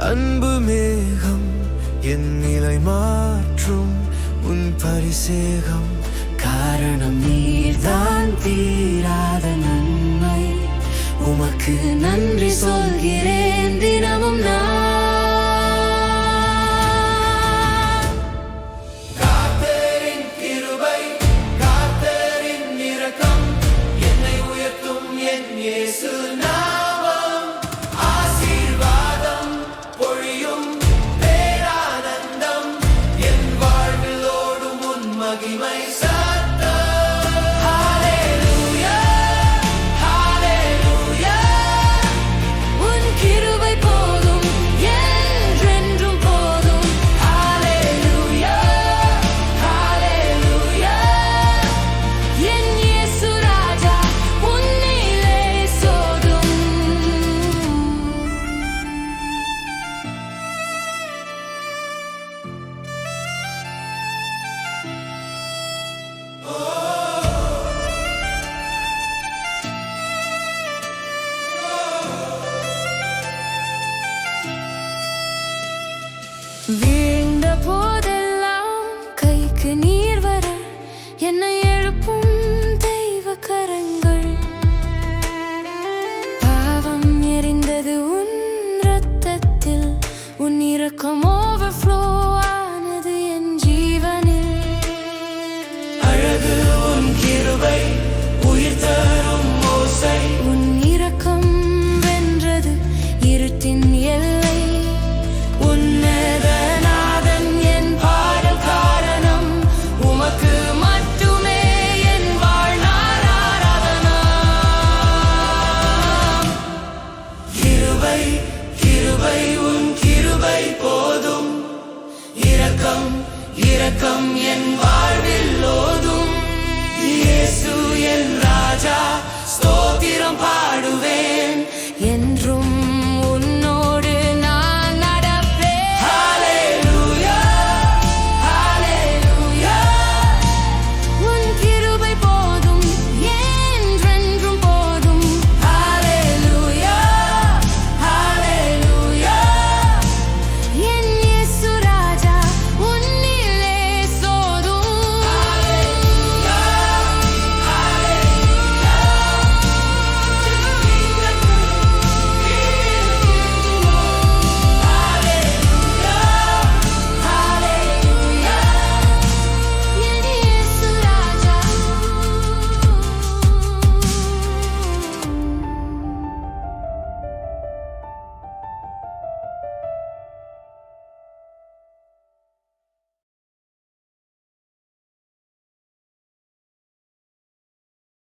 அன்பு மேகம் என் நிலை மாற்றும் உன் பரிசேகம் காரணம் நீர்தான் தீராத நன்மை உமக்கு நன்றி சொல்கிறேன் தினமும் நான் கர்த்தரின் கிருபை கர்த்தரின் இரக்கம் என்னை உயர்த்தும் என் இயேசு நாமம் ஆசீர்வாதம் பொழியும் பேரானந்தம் என் வாழ்வில் ஓடும் உன் மகிமை வீழ்ந்த போதெல்லாம் கைக்கு நீர் வர என்னை எழுப்பும் தெய்வ கரங்கள் பாவம் எரிந்தது உன் இரத்தத்தில் உன் இரக்கம் ஓவர்ஃப்ளோ ஆனது என் ஜீவனில் அழகு உன் கிருபை உயிர் தரும் ஓசை உன் இரக்கம் வென்றது இருட்டின் எல்லை உன்னதநாதன் என் பாடல் காரணம் உமக்கு மட்டுமே என் வாழ்நாள் ஆராதனா கிருபை கிருபை உன் கிருபை போதும் இரக்கம் இரக்கம் என் வாழ்வில் ஓதும் இயேசு என் ராஜா ஸ்தோத்திரம்